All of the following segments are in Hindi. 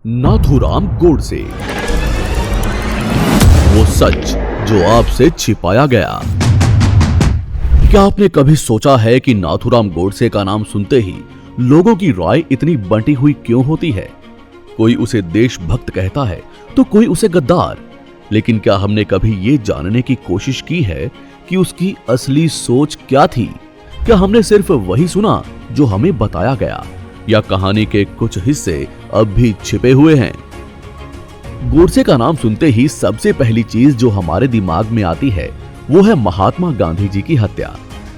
नाथूराम गोडसे, वो सच जो आपसे छिपाया गया। क्या आपने कभी सोचा है कि नाथूराम गोडसे का नाम सुनते ही लोगों की राय इतनी बंटी हुई क्यों होती है? कोई उसे देशभक्त कहता है तो कोई उसे गद्दार। लेकिन क्या हमने कभी ये जानने की कोशिश की है कि उसकी असली सोच क्या थी? क्या हमने सिर्फ वही सुना जो हमें बताया गया, या कहानी के कुछ हिस्से अब भी छिपे हुए हैं? गोडसे का नाम सुनते ही सबसे पहली चीज जो हमारे दिमाग में आती है वो है महात्मा गांधी जी की हत्या।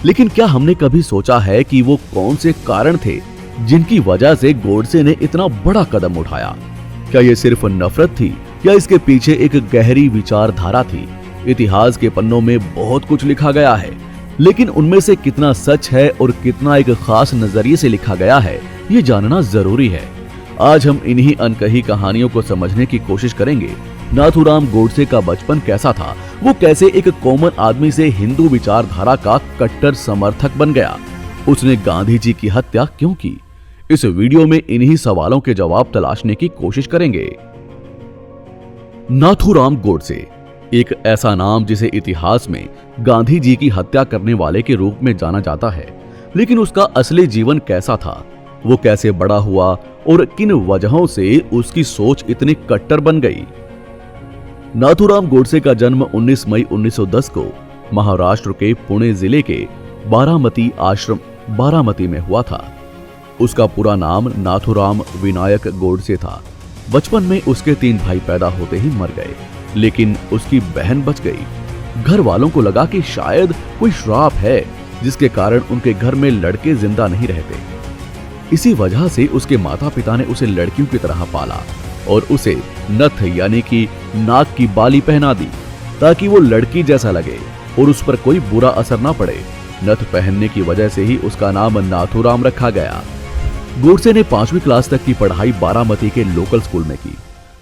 लेकिन क्या हमने कभी सोचा है कि वो कौन से कारण थे जिनकी वजह से गोडसे ने इतना बड़ा कदम उठाया? क्या ये सिर्फ नफरत थी या इसके पीछे एक गहरी विचारधारा थी? इतिहास के पन्नों में बहुत कुछ लिखा गया है, लेकिन उनमें से कितना सच है और कितना एक खास नजरिए से लिखा गया है, ये जानना जरूरी है। आज हम इन्हीं अनकही कहानियों को समझने की कोशिश करेंगे। नाथूराम गोडसे का बचपन कैसा था, वो कैसे एक कॉमन आदमी से हिंदू विचारधारा का कट्टर समर्थक बन गया, उसने गांधी जी की हत्या क्यों की? इस वीडियो में इन्हीं सवालों के जवाब तलाशने की कोशिश करेंगे। नाथूराम गोडसे एक ऐसा नाम जिसे इतिहास में गांधी जी की हत्या करने वाले के रूप में जाना जाता है, लेकिन उसका असली जीवन कैसा था, वो कैसे बड़ा हुआ और किन वजहों से उसकी सोच इतनी कट्टर बन गई? नाथूराम गोडसे का जन्म 19 मई 1910 को महाराष्ट्र के पुणे जिले के बारामती आश्रम बारामती में हुआ था। उसका पूरा नाम नाथूराम विनायक गोडसे था। बचपन में उसके 3 भाई पैदा होते ही मर गए, लेकिन उसकी बहन बच गई। घर वालों को लगा कि शायद कोई श्राप है जिसके कारण उनके घर में लड़के जिंदा नहीं रहते। इसी वजह से उसके माता पिता ने उसे लड़कियों की तरह पाला और उसे नथ यानी कि नाक की बाली पहना दी ताकि वो लड़की जैसा लगे और उस पर कोई बुरा असर ना पड़े। नथ पहनने की वजह से ही उसका नाम नाथूराम रखा गया। गोडसे ने 5वीं क्लास तक की पढ़ाई बारामती के लोकल स्कूल में की।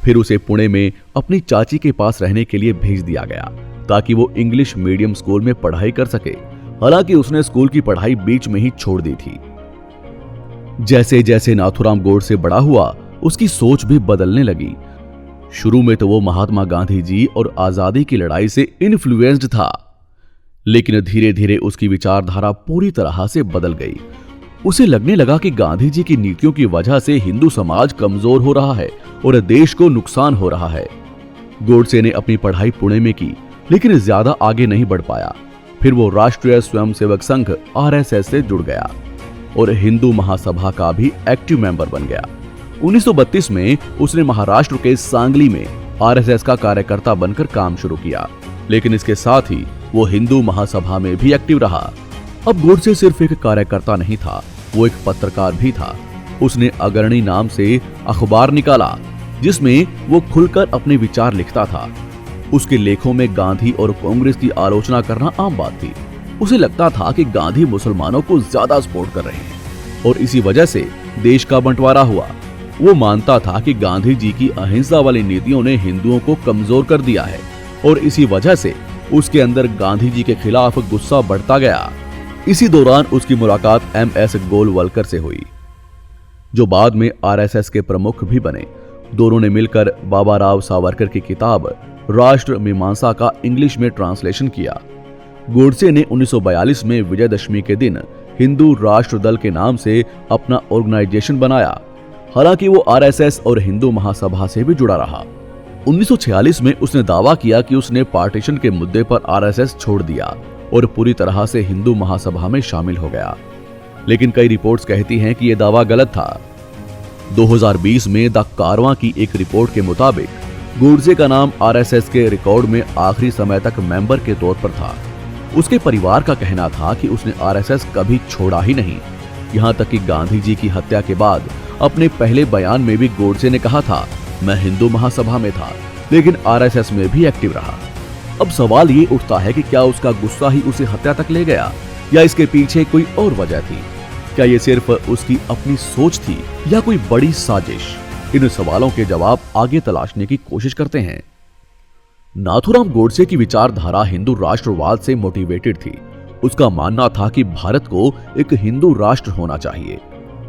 फिर उसे पुणे में अपनी चाची के पास रहने के लिए भेज दिया गया ताकि वो इंग्लिश मीडियम स्कूल में पढ़ाई कर सके। हालांकि उसने स्कूल की पढ़ाई बीच में ही छोड़ दी थी। जैसे जैसे नाथूराम गोडसे बड़ा हुआ, उसकी सोच भी बदलने लगी। शुरू में तो वो महात्मा गांधी जी और आजादी की लड़ाई से इन्फ्लुएंस्ड था, लेकिन धीरे धीरे उसकी विचारधारा पूरी तरह से बदल गई। उसे लगने लगा कि गांधी जी की नीतियों की वजह से हिंदू समाज कमजोर हो रहा है और देश को नुकसान हो रहा है। गोडसे ने अपनी पढ़ाई पुणे में की, लेकिन ज्यादा आगे नहीं बढ़ पाया। फिर वो राष्ट्रीय स्वयंसेवक संघ RSS से जुड़ गया और हिंदू महासभा का भी एक्टिव मेंबर बन गया। 1932 में उसने महाराष्ट्र के सांगली में RSS का कार्यकर्ता बनकर काम शुरू किया, लेकिन इसके साथ ही वो हिंदू महासभा में भी एक्टिव रहा। अब गोडसे सिर्फ एक कार्यकर्ता नहीं था, वो एक पत्रकार भी था। उसने अग्रणी नाम से अखबार निकाला जिसमें वो खुलकर अपने विचार लिखता था। उसके लेखों में गांधी और कांग्रेस की आलोचना करना आम बात थी। उसे लगता था कि गांधी मुसलमानों को ज्यादा सपोर्ट कर रहे हैं और इसी वजह से देश का बंटवारा हुआ। वो मानता था कि गांधी जी की अहिंसा वाली नीतियों ने हिंदुओं को कमजोर कर दिया है और इसी वजह से उसके अंदर गांधी जी के खिलाफ गुस्सा बढ़ता गया। इसी दौरान उसकी मुलाकात MS गोलवलकर से हुई, जो बाद में RSS के प्रमुख भी बने। दोनों ने मिलकर बाबा राव सावरकर की किताब राष्ट्र मीमांसा का इंग्लिश में ट्रांसलेशन किया। गोडसे ने 1942 में विजयदशमी के दिन हिंदू राष्ट्र दल के नाम से अपना ऑर्गेनाइजेशन बनाया। हालांकि वो RSS और हिंदू महासभा से भी जुड़ा रहा। 1946 में उसने दावा किया कि उसने पार्टीशन के मुद्दे पर RSS छोड़ दिया और पूरी तरह से हिंदू महासभा में शामिल हो गया, लेकिन कई रिपोर्ट्स कहती हैं कि यह दावा गलत था। 2020 में द कारवां की एक रिपोर्ट के मुताबिक गोडसे का नाम RSS के रिकॉर्ड में आखिरी समय तक मेंबर के तौर पर था। उसके परिवार का कहना था कि उसने RSS कभी छोड़ा ही नहीं। यहाँ तक कि गांधी जी की हत्या के बाद अपने पहले बयान में भी गोडसे ने कहा था, मैं हिंदू महासभा में था लेकिन RSS में भी एक्टिव रहा। अब सवाल ये उठता है कि क्या उसका गुस्सा ही उसे हत्या तक ले गया या इसके पीछे कोई और वजह थी? क्या ये सिर्फ उसकी अपनी सोच थी या कोई बड़ी साजिश? इन सवालों के जवाब आगे तलाशने की कोशिश करते हैं। नाथूराम गोडसे की विचारधारा हिंदू राष्ट्रवाद से मोटिवेटेड थी। उसका मानना था कि भारत को एक हिंदू राष्ट्र होना चाहिए।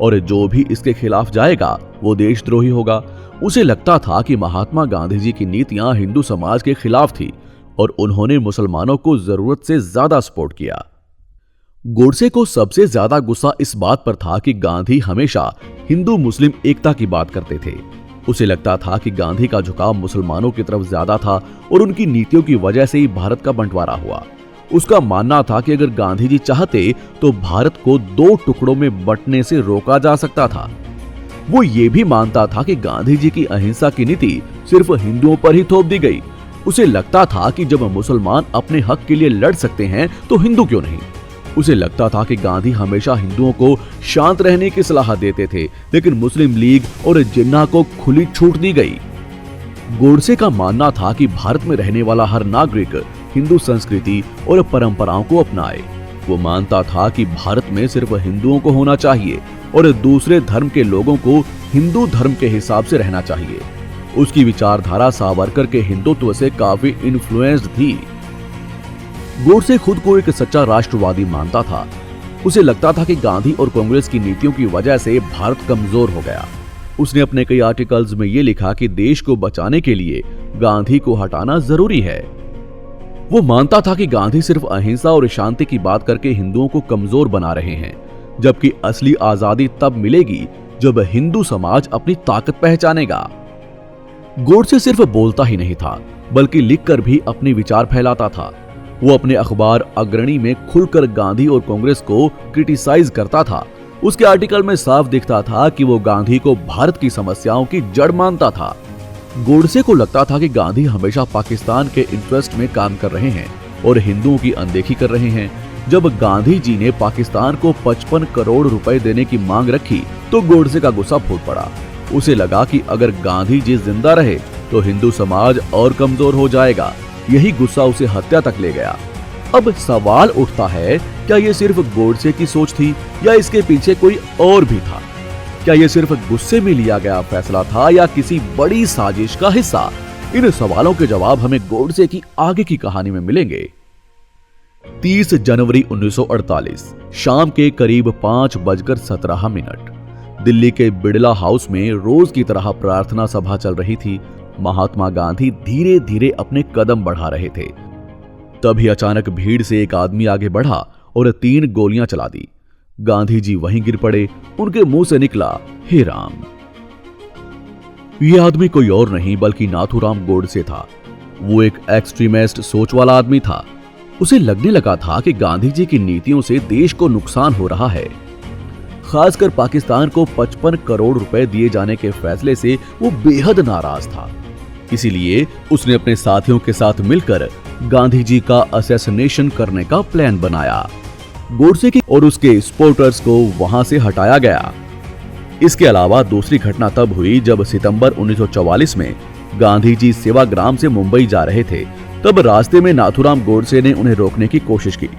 और जो भी इसके खिलाफ जाएगा वो देशद्रोही होगा। उसे लगता था कि महात्मा गांधी जी की नीतियां हिंदू समाज के खिलाफ थी और उन्होंने मुसलमानों को जरूरत से ज्यादा सपोर्ट किया। गोडसे को सबसे ज्यादा गुस्सा इस बात पर था कि गांधी हमेशा हिंदू मुस्लिम एकता की बात करते थे। उसे लगता था कि गांधी का झुकाव मुसलमानों की तरफ ज्यादा था और उनकी नीतियों की वजह से ही भारत का बंटवारा हुआ। उसका मानना था कि अगर गांधी जी चाहते तो भारत को 2 टुकड़ों में बंटने से रोका जा सकता था। वो ये भी मानता था कि गांधी जी की अहिंसा की नीति सिर्फ हिंदुओं पर ही थोप दी गई। उसे लगता था कि जब मुसलमान अपने हक के लिए लड़ सकते हैं तो हिंदू क्यों नहीं। उसे लगता था कि गांधी हमेशा हिंदुओं को शांत रहने की सलाह देते थे, लेकिन मुस्लिम लीग और जिन्ना को खुली छूट दी गई। गोडसे का मानना था कि भारत में रहने वाला हर नागरिक हिंदू संस्कृति और परंपराओं को अपनाए। वो मानता था कि भारत में सिर्फ हिंदुओं को होना चाहिए और दूसरे धर्म के लोगों को हिंदू धर्म के हिसाब से रहना चाहिए। उसकी विचारधारा सावरकर के हिंदुत्व से काफी इन्फ्लुएंस्ड थी। गोडसे खुद को एक सच्चा राष्ट्रवादी मानता था। उसे लगता था कि गांधी और कांग्रेस की नीतियों की वजह से भारत कमजोर हो गया। उसने अपने कई आर्टिकल्स में यह लिखा कि देश को बचाने के लिए गांधी को हटाना जरूरी है। वो मानता था कि गांधी सिर्फ अहिंसा और शांति की बात करके हिंदुओं को कमजोर बना रहे हैं, जबकि असली आजादी तब मिलेगी जब हिंदू समाज अपनी ताकत पहचानेगा। गोडसे सिर्फ बोलता ही नहीं था, बल्कि लिखकर भी अपने विचार फैलाता था। वो अपने अखबार अग्रणी में खुलकर गांधी और कांग्रेस को क्रिटिसाइज करता था। उसके आर्टिकल में साफ दिखता था कि वो गांधी को भारत की समस्याओं की जड़ मानता था। गोडसे को लगता था कि गांधी हमेशा पाकिस्तान के इंटरेस्ट में काम कर रहे हैं और हिंदुओं की अनदेखी कर रहे हैं। जब गांधी जी ने पाकिस्तान को 55 करोड़ रुपए देने की मांग रखी तो गोडसे का गुस्सा फूट पड़ा। उसे लगा कि अगर गांधी जी जिंदा रहे तो हिंदू समाज और कमजोर हो जाएगा। यही गुस्सा उसे हत्या तक ले गया। अब सवाल उठता है, क्या ये सिर्फ गोडसे की सोच थी या इसके पीछे कोई और भी था? क्या ये सिर्फ गुस्से में लिया गया फैसला था या किसी बड़ी साजिश का हिस्सा? इन सवालों के जवाब हमें गोडसे की आगे की कहानी में मिलेंगे। 30 जनवरी 1948 शाम के करीब 5:17 दिल्ली के बिड़ला हाउस में रोज की तरह प्रार्थना सभा चल रही थी। महात्मा गांधी धीरे धीरे अपने कदम बढ़ा रहे थे। तभी अचानक भीड़ से एक आदमी आगे बढ़ा और 3 गोलियां चला दी। गांधी जी वहीं गिर पड़े। उनके मुंह से निकला, हे राम। यह आदमी कोई और नहीं बल्कि नाथूराम गोडसे था। वो एक एक्सट्रीमिस्ट सोच वाला आदमी था। उसे लगने लगा था कि गांधी जी की नीतियों से देश को नुकसान हो रहा है। खासकर पाकिस्तान को 55 करोड़ रुपए दिए जाने के फैसले से वो बेहद नाराज था। इसीलिए उसने अपने साथियों के साथ मिलकर गांधी जी का असैसिनेशन करने का प्लान बनाया। गोडसे की और उसके सपोर्टर्स को वहां से हटाया गया। इसके अलावा दूसरी घटना तब हुई जब सितंबर 1944 में गांधी जी सेवाग्राम से मुंबई जा रहे थे। तब रास्ते में नाथूराम गोडसे ने उन्हें रोकने की कोशिश की।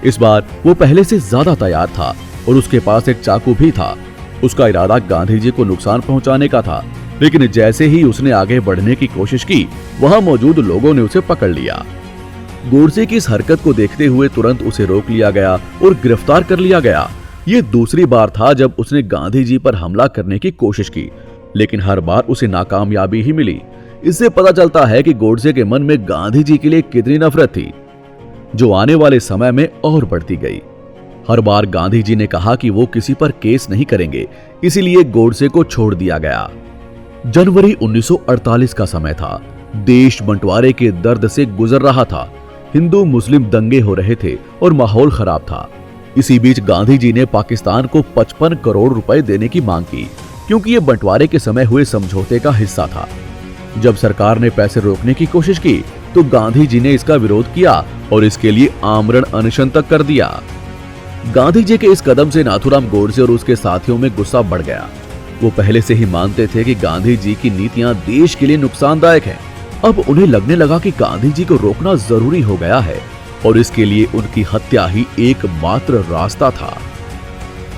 इस बार वो पहले से ज्यादा तैयार था और उसके पास एक चाकू भी था। उसका इरादा गांधी जी को नुकसान पहुंचाने का था, लेकिन जैसे ही उसने आगे बढ़ने की कोशिश की, वहां मौजूद लोगों ने उसे पकड़ लिया। गोडसे की इस हरकत को देखते हुए तुरंत उसे रोक लिया गया और गिरफ्तार कर लिया गया। ये दूसरी बार था जब उसने गांधी जी पर हमला करने की कोशिश की, लेकिन हर बार उसे नाकामयाबी ही मिली। इससे पता चलता है कि गोडसे के मन में गांधी जी के लिए कितनी नफरत थी, जो आने वाले समय में और बढ़ती गई। हर बार गांधी जी ने कहा कि वो किसी पर केस नहीं करेंगे, इसीलिए गोडसे को छोड़ दिया गया। जनवरी 1948 का समय था। देश बंटवारे के दर्द से गुजर रहा था। हिंदू मुस्लिम दंगे हो रहे थे और माहौल खराब था। इसी बीच गांधी जी ने पाकिस्तान को 55 करोड़ रुपए देने की मांग की, क्योंकि ये बंटवारे के समय हुए समझौते का हिस्सा था। जब सरकार ने पैसे रोकने की कोशिश की तो गांधी जी ने इसका विरोध किया और इसके लिए आमरण अनशन तक कर दिया। गांधी जी के इस कदम से नाथूराम गोडसे और उसके साथियों में गुस्सा बढ़ गया। वो पहले से ही मानते थे कि गांधी जी की नीतियां देश के लिए नुकसानदायक हैं। अब उन्हें लगने लगा कि गांधी जी को रोकना जरूरी हो गया है और इसके लिए उनकी हत्या ही एकमात्र रास्ता था।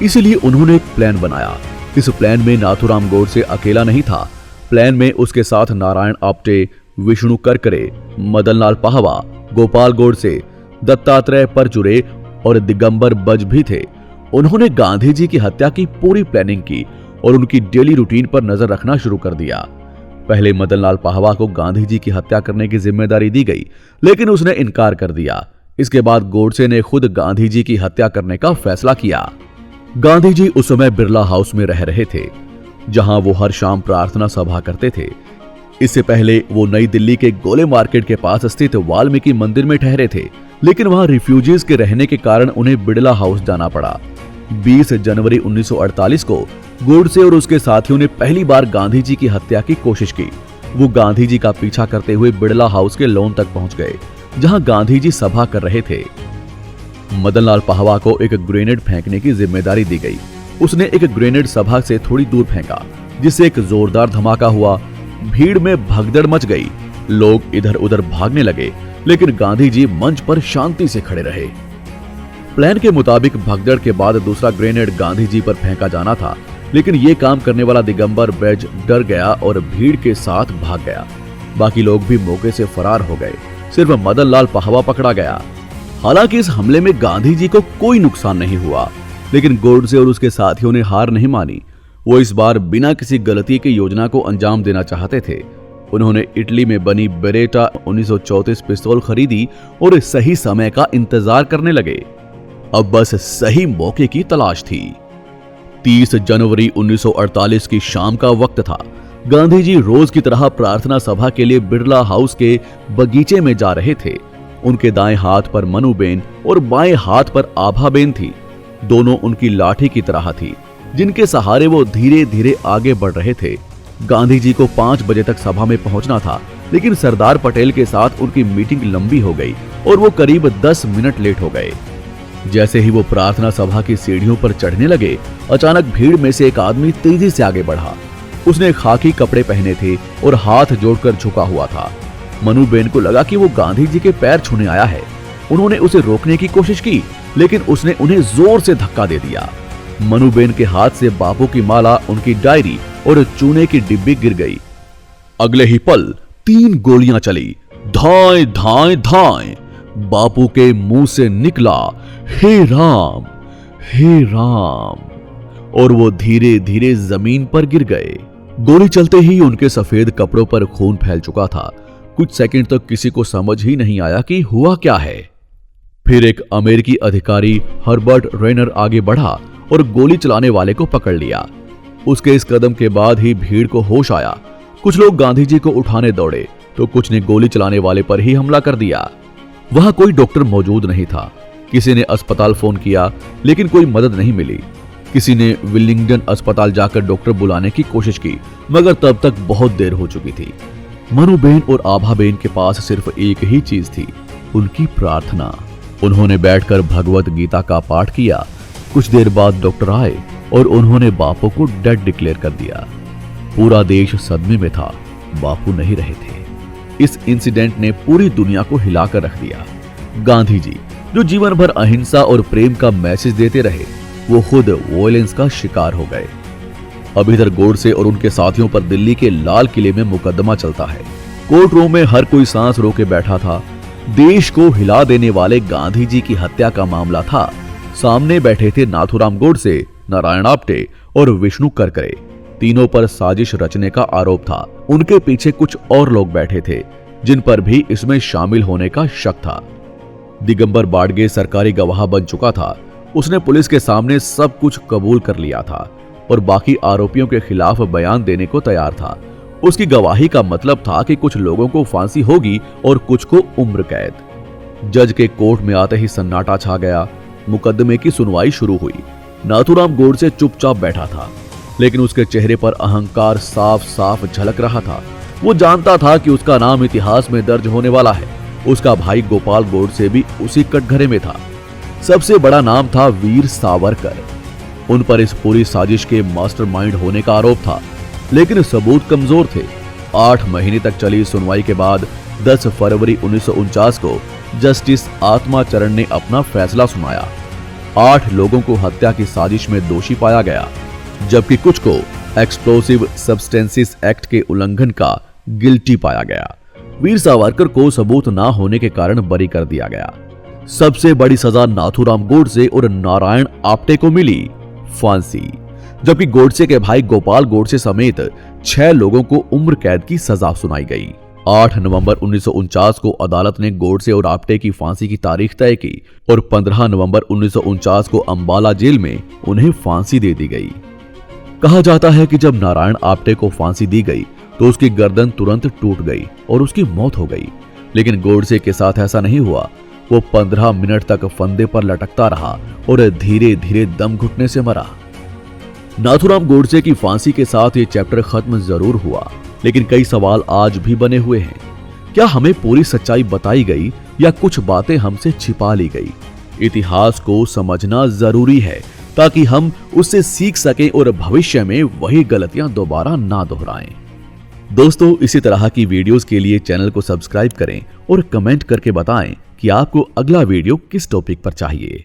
इसलिए उन्होंने एक प्लान बनाया। इस प्लान में नाथूराम गोडसे अकेला नहीं था। प्लान में उसके साथ नारायण आप्टे, विष्णु करकरे, मदनलाल पाहवा, गोपाल गोडसे, दत्तात्रेय परचुरे और दिगंबर बज भी थे। उन्होंने गांधी जी की हत्या की पूरी प्लानिंग की और उनकी डेली रूटीन पर नजर रखना शुरू कर दिया। पहले मदन लाल पाहवा को गांधी जी की हत्या करने की जिम्मेदारी दी गई, लेकिन उसने इनकार कर दिया। इसके बाद गोडसे ने खुद गांधी जी की हत्या करने का फैसला किया। गांधी जी उस समय बिरला हाउस में रह रहे थे, जहां वो हर शाम प्रार्थना सभा करते थे। इससे पहले वो नई दिल्ली के गोले मार्केट के पास स्थित वाल्मीकि मंदिर में ठहरे थे, लेकिन वहां रिफ्यूजीज के रहने के कारण उन्हें बिड़ला हाउस जाना पड़ा। 20 जनवरी 1948 को गोडसे और उसके साथियों ने पहली बार गांधी जी की हत्या की कोशिश की। वो गांधी जी का पीछा करते हुए बिड़ला हाउस के लॉन तक पहुंच गए, जहां गांधी जी सभा कर रहे थे। मदन लाल पाहवा को एक ग्रेनेड फेंकने की जिम्मेदारी दी गई। उसने एक ग्रेनेड सभा से थोड़ी दूर फेंका, जिससे एक जोरदार धमाका हुआ। भीड़ में भगदड़ मच गई, लोग इधर उधर भागने लगे, लेकिन गांधी जी मंच पर शांति से खड़े रहे। प्लान के मुताबिक भगदड़ के बाद दूसरा ग्रेनेड गांधी जी पर फेंका जाना था, लेकिन ये काम करने वाला दिगंबर बैज डर गया और भीड़ के साथ भाग गया। बाकी लोग भी मौके से फरार हो गए, सिर्फ मदन लाल पाहवा पकड़ा गया। हालांकि इस हमले में गांधी जी को कोई नुकसान नहीं हुआ, लेकिन गोडसे और उसके साथियों ने हार नहीं मानी। वो इस बार बिना किसी गलती की योजना को अंजाम देना चाहते थे। उन्होंने इटली में बनी बेरेटा 1934 पिस्तौल खरीदी और सही समय का इंतजार करने लगे। अब बस सही मौके की तलाश थी। 30 जनवरी 1948 की शाम का वक्त था। गांधी जी रोज की तरह प्रार्थना सभा के लिए बिड़ला हाउस के बगीचे में जा रहे थे। उनके दाएं हाथ पर मनुबेन और बाएं हाथ पर आभाबेन थी। दोनों उनकी लाठी की तरह थी, जिनके सहारे वो धीरे धीरे आगे बढ़ रहे थे। गांधी जी को 5 बजे तक सभा में पहुंचना था, लेकिन सरदार पटेल के साथ उनकी मीटिंग लंबी हो गई और वो करीब 10 मिनट लेट हो गए। जैसे ही वो प्रार्थना सभा की सीढ़ियों पर चढ़ने लगे, अचानक भीड़ में से एक आदमी तेजी से आगे बढ़ा। उसने खाकी कपड़े पहने थे और हाथ जोड़कर झुका हुआ था। मनुबेन को लगा कि वो गांधी जी के पैर छूने आया है। उन्होंने उसे रोकने की कोशिश की, लेकिन उसने उन्हें जोर से धक्का दे दिया। मनुबेन के हाथ से बापू की माला, उनकी डायरी और चूने की डिब्बी गिर गई। अगले ही पल 3 गोलियां चली। धाए धाए धाए। बापू के मुंह से निकला, हे राम, हे राम, और वो धीरे धीरे जमीन पर गिर गए। गोली चलते ही उनके सफेद कपड़ों पर खून फैल चुका था। कुछ सेकंड तक किसी को समझ ही नहीं आया कि हुआ क्या है। फिर एक अमेरिकी अधिकारी हर्बर्ट रेनर आगे बढ़ा और गोली चलाने वाले को पकड़ लिया। उसके इस कदम के बाद ही भीड़ को होश आया। कुछ लोग गांधी जी को उठाने दौड़े, तो कुछ ने गोली चलाने वाले पर ही हमला कर दिया। वहां कोई डॉक्टर मौजूद नहीं था। किसी ने अस्पताल फोन किया, लेकिन कोई मदद नहीं मिली। किसी ने विलिंगडन अस्पताल जाकर डॉक्टर बुलाने की कोशिश की, मगर तब तक बहुत देर हो चुकी थी। मनुबेन और आभाबेन के पास सिर्फ एक ही चीज थी, उनकी प्रार्थना। उन्होंने बैठकर भगवत गीता का पाठ किया। कुछ देर बाद डॉक्टर आए और उन्होंने बापू को डेड डिक्लेयर कर दिया। पूरा देश सदमे में था, बापू नहीं रहे थे। इस इंसिडेंट ने पूरी दुनिया को हिलाकर रख दिया। गांधी जी, जो जीवन भर अहिंसा और प्रेम का मैसेज देते रहे, वो खुद वॉयलेंस का शिकार हो गए। अब इधर गोडसे और उनके साथियों पर दिल्ली के लाल किले में मुकदमा चलता है। कोर्ट रूम में हर कोई सांस रोके बैठा था। देश को हिला देने वाले गांधी जी की हत्या का मामला था। सामने बैठे थे नाथूराम गोडसे, नारायण आप्टे और विष्णु करकरे। तीनों पर साजिश रचने का आरोप था। उनके पीछे कुछ और लोग बैठे थे, जिन पर भी इसमें शामिल होने का शक था। दिगंबर बाड़गे सरकारी गवाह बन चुका था। उसने पुलिस के सामने सब कुछ कबूल कर लिया था और बाकी आरोपियों के खिलाफ बयान देने को तैयार था। उसकी गवाही का मतलब था कि कुछ लोगों को फांसी होगी और कुछ को उम्र कैद। जज के कोर्ट में आते ही सन्नाटा छा गया। मुकदमे की सुनवाई शुरू हुई। नाथूराम गोडसे चुपचाप बैठा था, लेकिन उसके चेहरे पर अहंकार साफ साफ झलक रहा था। वो जानता था कि उसका नाम इतिहास में दर्ज होने वाला है। उसका भाई गोपाल गोडसे भी उसी कटघरे में था। सबसे बड़ा नाम था वीर सावरकर। उन पर इस पूरी साजिश के मास्टरमाइंड होने का आरोप था, लेकिन सबूत कमजोर थे। 8 महीने तक चली सुनवाई के बाद 10 फरवरी 1949 को जस्टिस आत्माचरण ने अपना फैसला सुनाया। 8 लोगों को हत्या की साजिश में दोषी पाया गया, जबकि कुछ को एक्सप्लोसिव सब्सटेंसेस एक्ट के उल्लंघन का गिल्टी पाया गया। वीर सावरकर को सबूत ना होने के कारण बरी कर दिया गया। सबसे बड़ी सजा नाथूराम गोडसे और नारायण आप्टे को मिली, फांसी। जबकि गोडसे के भाई गोपाल गोडसे समेत 6 लोगों को उम्र कैद की सजा सुनाई गई। 8 नवंबर 1949 को अदालत ने गोडसे और आप्टे की फांसी की तारीख तय की और 15 नवंबर 1949 को अंबाला जेल में उन्हें फांसी दे दी गई। कहा जाता है कि जब नारायण आप्टे को फांसी दी गई तो उसकी गर्दन तुरंत टूट गई और उसकी मौत हो गई। लेकिन गोडसे के साथ ऐसा नहीं हुआ। वो 15 मिनट तक फंदे पर लटकता रहा और धीरे धीरे दम घुटने से मरा। नाथूराम गोडसे की फांसी के साथ ये चैप्टर खत्म जरूर हुआ, लेकिन कई सवाल आज भी बने हुए हैं। क्या हमें पूरी सच्चाई बताई गई या कुछ बातें हमसे छिपा ली गई? इतिहास को समझना जरूरी है ताकि हम उससे सीख सकें और भविष्य में वही गलतियां दोबारा ना दोहराएं। दोस्तों, इसी तरह की वीडियोस के लिए चैनल को सब्सक्राइब करें और कमेंट करके बताएं कि आपको अगला वीडियो किस टॉपिक पर चाहिए।